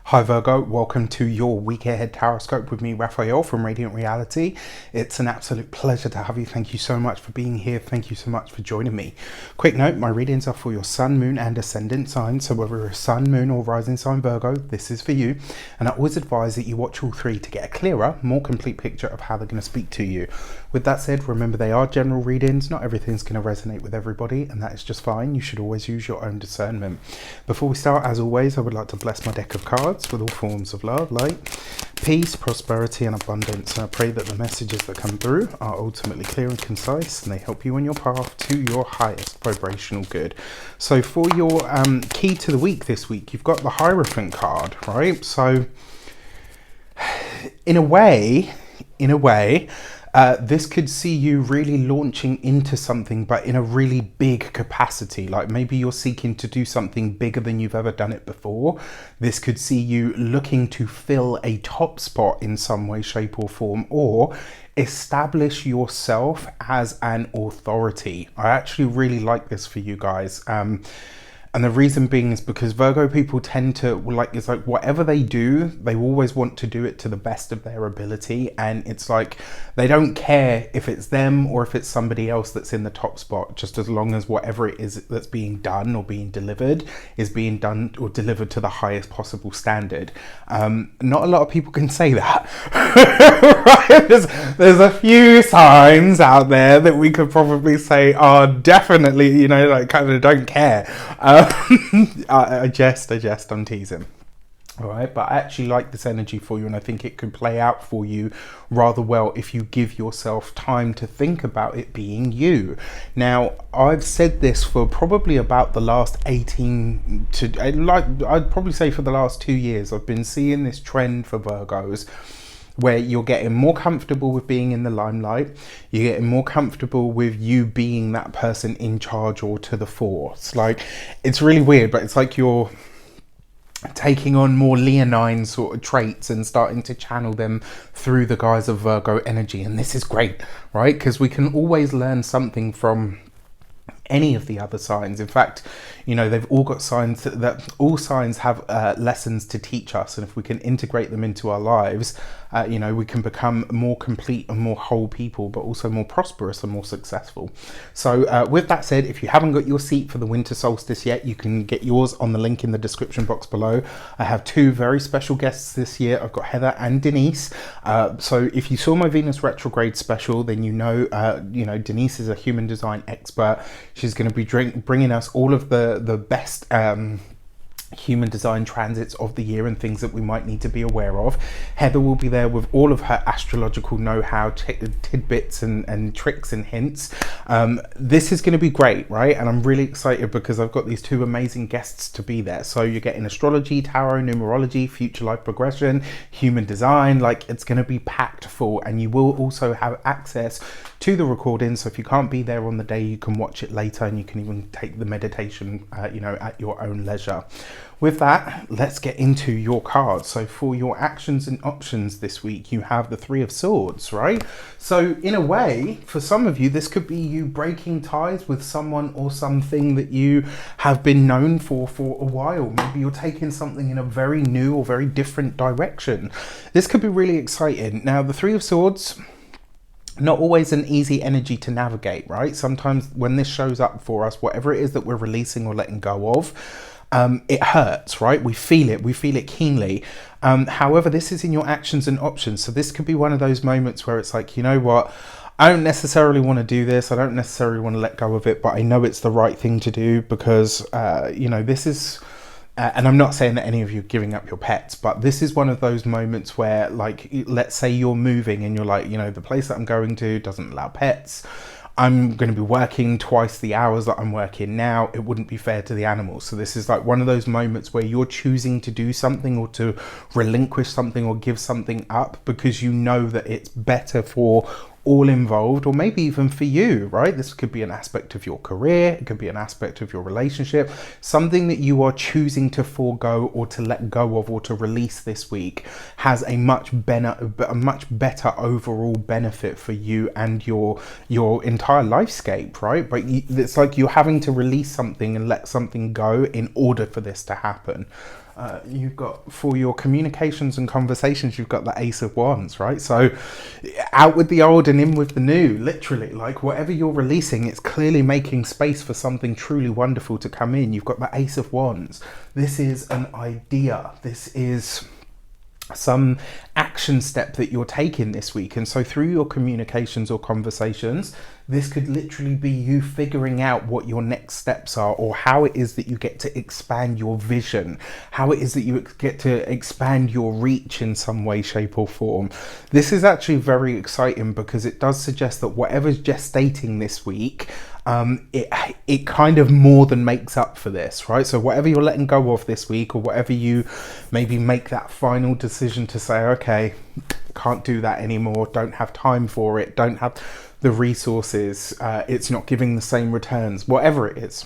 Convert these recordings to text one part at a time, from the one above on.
Hi Virgo, welcome to your week ahead Taroscope with me, Raphael from Radiant Reality. It's an absolute pleasure to have you. Thank you so much for being here. Thank you so much for joining me. Quick note, my readings are for your sun, moon and ascendant sign. So whether you're a sun, moon or rising sign Virgo, this is for you. And I always advise that you watch all three to get a clearer, more complete picture of how they're going to speak to you. With that said, remember they are general readings. Not everything's going to resonate with everybody, and that is just fine. You should always use your own discernment. Before we start, as always, I would like to bless my deck of cards with all forms of love, light, peace, prosperity and abundance. And I pray that the messages that come through are ultimately clear and concise, and they help you on your path to your highest vibrational good. So for your key to the week this week, you've got the Hierophant card, right? So in a way, this could see you really launching into something, but in a really big capacity. Like maybe you're seeking to do something bigger than you've ever done it before. This could see you looking to fill a top spot in some way, shape or form, or establish yourself as an authority. I actually really like this for you guys. And the reason being is because Virgo people tend to, it's like whatever they do, they always want to do it to the best of their ability. And it's like, they don't care if it's them or if it's somebody else that's in the top spot, just as long as whatever it is that's being done or being delivered is being done or delivered to the highest possible standard. Not a lot of people can say that. Right? There's a few signs out there that we could probably say are definitely, kind of don't care. I jest, I'm teasing. All right, but I actually like this energy for you, and I think it could play out for you rather well if you give yourself time to think about it being you. Now, I've said this for probably about the last 18 to, I'd probably say for the last 2 years, I've been seeing this trend for Virgos where you're getting more comfortable with being in the limelight, you're getting more comfortable with you being that person in charge or to the fore. It's really weird, but it's like you're taking on more leonine sort of traits and starting to channel them through the guise of Virgo energy. And this is great, right? Because we can always learn something from any of the other signs. In fact, they've all got signs that all signs have lessons to teach us, and if we can integrate them into our lives, we can become more complete and more whole people, but also more prosperous and more successful. So with that said, if you haven't got your seat for the winter solstice yet, you can get yours on the link in the description box below. I have two very special guests this year. I've got Heather and Denise. So if you saw my Venus retrograde special, then Denise is a human design expert. She's going to be bringing us all of the best human design transits of the year and things that we might need to be aware of. Heather will be there with all of her astrological know-how, tidbits and tricks and hints. This is going to be great, right? And I'm really excited because I've got these two amazing guests to be there. So you're getting astrology, tarot, numerology, future life progression, human design. It's going to be packed full, and you will also have access to the recording. So if you can't be there on the day, you can watch it later, and you can even take the meditation at your own leisure. With that, let's get into your cards. So for your actions and options this week, you have the Three of Swords, right? So in a way, for some of you, this could be you breaking ties with someone or something that you have been known for a while. Maybe you're taking something in a very new or very different direction. This could be really exciting. Now, the Three of Swords, not always an easy energy to navigate, right? Sometimes when this shows up for us, whatever it is that we're releasing or letting go of, it hurts, right? We feel it keenly. However, this is in your actions and options. So this could be one of those moments where it's like, you know what? I don't necessarily want to do this. I don't necessarily want to let go of it, but I know it's the right thing to do because, this is... and I'm not saying that any of you are giving up your pets, but this is one of those moments where, let's say you're moving and you're like, the place that I'm going to doesn't allow pets. I'm going to be working twice the hours that I'm working now. It wouldn't be fair to the animals. So this is like one of those moments where you're choosing to do something or to relinquish something or give something up because you know that it's better for all involved, or maybe even for you, right? This could be an aspect of your career, it could be an aspect of your relationship, something that you are choosing to forego or to let go of or to release this week has a much better overall benefit for you and your entire lifescape, right? But it's like you're having to release something and let something go in order for this to happen. You've got, for your communications and conversations, you've got the Ace of Wands, right? So out with the old and in with the new, literally. Like whatever you're releasing, it's clearly making space for something truly wonderful to come in. You've got the Ace of Wands. This is an idea. This is some action step that you're taking this week. And so through your communications or conversations, this could literally be you figuring out what your next steps are, or how it is that you get to expand your vision, how it is that you get to expand your reach in some way, shape or form. This is actually very exciting because it does suggest that whatever's gestating this week, it kind of more than makes up for this, right? So whatever you're letting go of this week, or whatever you maybe make that final decision to say, okay, can't do that anymore, don't have time for it, don't have the resources, it's not giving the same returns, whatever it is.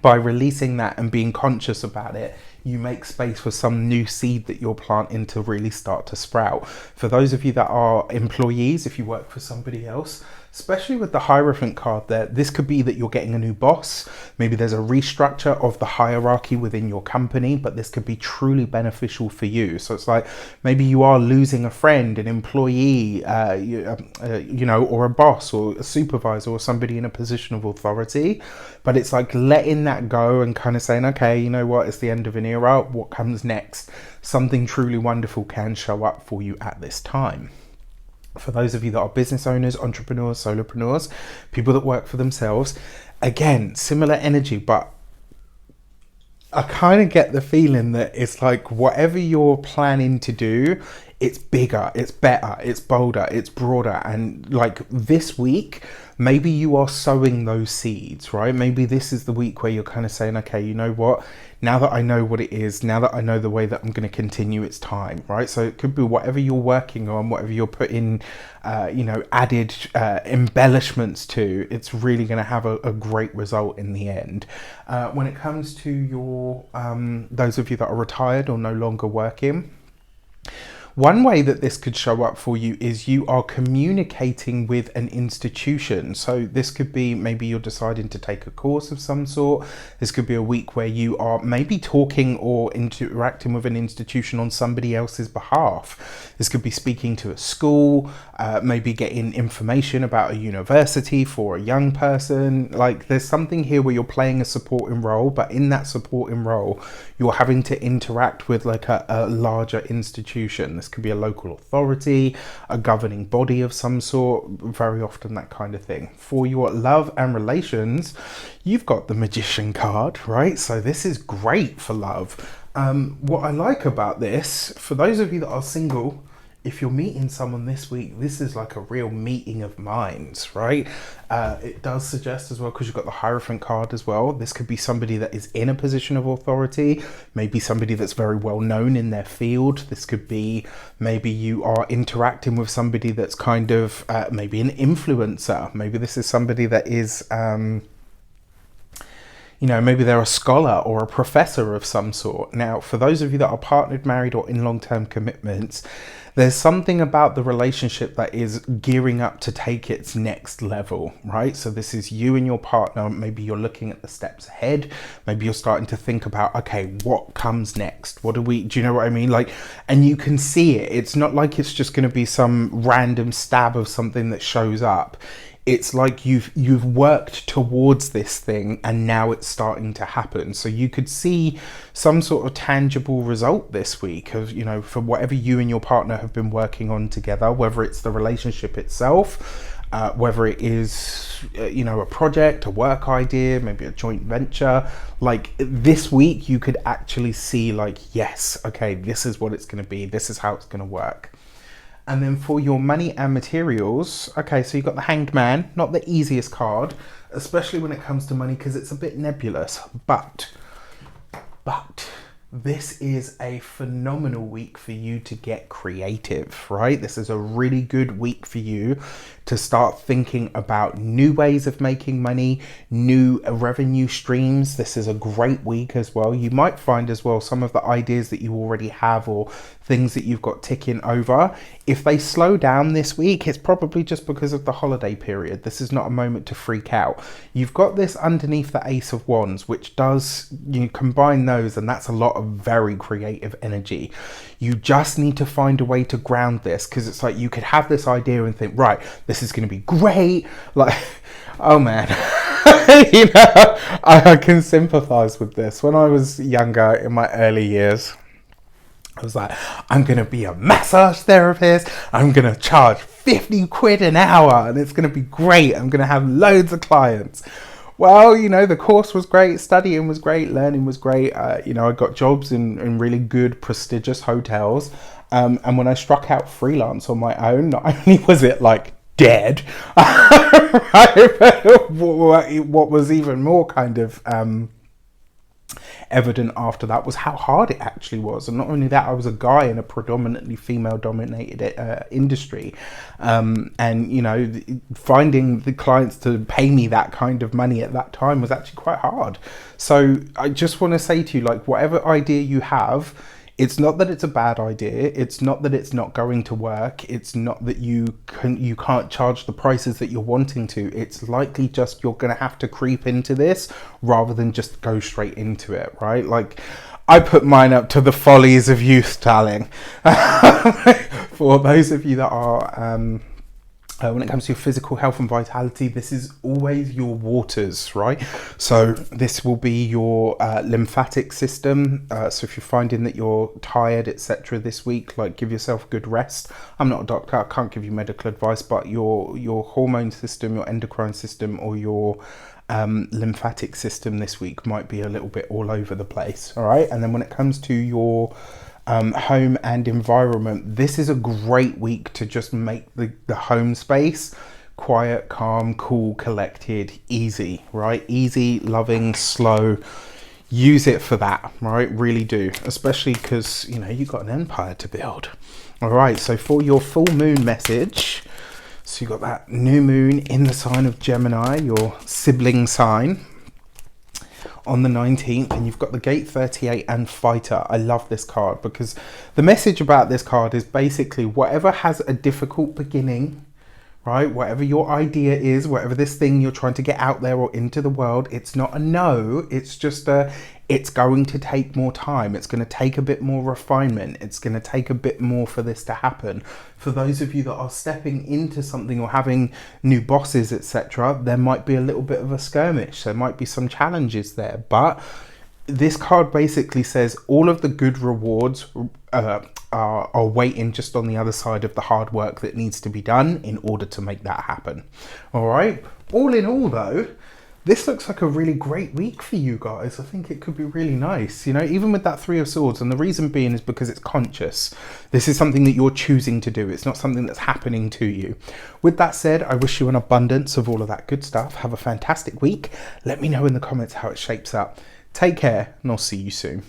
By releasing that and being conscious about it, you make space for some new seed that you're planting to really start to sprout. For those of you that are employees, if you work for somebody else, especially with the Hierophant card there, this could be that you're getting a new boss. Maybe there's a restructure of the hierarchy within your company, but this could be truly beneficial for you. So it's like maybe you are losing a friend, an employee, you know, or a boss or a supervisor or somebody in a position of authority. But it's like letting that go and kind of saying, okay, you know what, it's the end of an era. What comes next? Something truly wonderful can show up for you at this time. For those of you that are business owners, entrepreneurs, solopreneurs, people that work for themselves, again, similar energy, but I kind of get the feeling that it's like whatever you're planning to do, it's bigger, it's better, it's bolder, it's broader. And like this week, maybe you are sowing those seeds, right? Maybe this is the week where you're kind of saying, okay, you know what? Now that I know what it is, now that I know the way that I'm going to continue, it's time, right? So it could be whatever you're working on, whatever you're putting, you know, added embellishments to, it's really going to have a great result in the end. When it comes to your, those of you that are retired or no longer working, one way that this could show up for you is you are communicating with an institution. So this could be maybe you're deciding to take a course of some sort. This could be a week where you are maybe talking or interacting with an institution on somebody else's behalf. This could be speaking to a school, maybe getting information about a university for a young person. Like there's something here where you're playing a supporting role, but in that supporting role, you're having to interact with like a larger institution. This could be a local authority, a governing body of some sort, very often that kind of thing. For your love and relations, you've got the Magician card, right? So this is great for love. What I like about this, for those of you that are single, if you're meeting someone this week, this is like a real meeting of minds, right? It does suggest as well, because you've got the Hierophant card as well, this could be somebody that is in a position of authority, maybe somebody that's very well known in their field. This could be maybe you are interacting with somebody that's kind of maybe an influencer. Maybe this is somebody that is you know, maybe they're a scholar or a professor of some sort. Now, for those of you that are partnered, married, or in long-term commitments, there's something about the relationship that is gearing up to take its next level, right? So this is you and your partner. Maybe you're looking at the steps ahead. Maybe you're starting to think about, okay, what comes next? What do you know what I mean? Like, and you can see it. It's not like it's just going to be some random stab of something that shows up. It's like you've worked towards this thing and now it's starting to happen. So you could see some sort of tangible result this week of, you know, for whatever you and your partner have been working on together, whether it's the relationship itself, whether it is, you know, a project, a work idea, maybe a joint venture. Like this week, you could actually see like, yes, okay, this is what it's going to be. This is how it's going to work. And then for your money and materials, okay, so you've got the Hanged Man, not the easiest card, especially when it comes to money, because it's a bit nebulous. But this is a phenomenal week for you to get creative, right? This is a really good week for you to start thinking about new ways of making money, new revenue streams. This is a great week as well. You might find as well some of the ideas that you already have or things that you've got ticking over, if they slow down this week, it's probably just because of the holiday period. This is not a moment to freak out. You've got this underneath the Ace of Wands, which does, you combine those, and that's a lot of very creative energy. You just need to find a way to ground this, because it's like you could have this idea and think, right, this is going to be great. Like, oh man. You know, I can sympathize with this. When I was younger, in my early years, I was like, I'm going to be a massage therapist. I'm going to charge 50 quid an hour and it's going to be great. I'm going to have loads of clients. Well, you know, the course was great. Studying was great. Learning was great. You know, I got jobs in really good, prestigious hotels. And when I struck out freelance on my own, not only was it like dead, right, but what was even more kind of evident after that was how hard it actually was. And not only that, I was a guy in a predominantly female dominated industry, and you know, finding the clients to pay me that kind of money at that time was actually quite hard. So I just want to say to you, like, whatever idea you have, it's not that it's a bad idea. It's not that it's not going to work. It's not that you can't charge the prices that you're wanting to. It's likely just you're going to have to creep into this rather than just go straight into it, right? Like, I put mine up to the follies of youth, darling. For those of you that are when it comes to your physical health and vitality, this is always your waters, right? So this will be your lymphatic system. So if you're finding that you're tired, etc. this week, like, give yourself good rest. I'm not a doctor, I can't give you medical advice, but your hormone system, your endocrine system, or your lymphatic system this week might be a little bit all over the place, all right? And then when it comes to your home and environment, this is a great week to just make the home space quiet, calm, cool, collected, easy, right? Easy, loving, slow. Use it for that, right? Really do, especially because, you know, you've got an empire to build. All right, so for your full moon message, so you've got that new moon in the sign of Gemini, your sibling sign, on the 19th, and you've got the Gate 38 and Fighter. I love this card because the message about this card is basically whatever has a difficult beginning, right? Whatever your idea is, whatever this thing you're trying to get out there or into the world, it's not a no, it's just it's going to take more time. It's going to take a bit more refinement. It's going to take a bit more for this to happen. For those of you that are stepping into something or having new bosses, etc., there might be a little bit of a skirmish. There might be some challenges there. But this card basically says all of the good rewards are waiting just on the other side of the hard work that needs to be done in order to make that happen. All right. All in all, though, this looks like a really great week for you guys. I think it could be really nice, you know, even with that Three of Swords. And the reason being is because it's conscious. This is something that you're choosing to do. It's not something that's happening to you. With that said, I wish you an abundance of all of that good stuff. Have a fantastic week. Let me know in the comments how it shapes up. Take care, and I'll see you soon.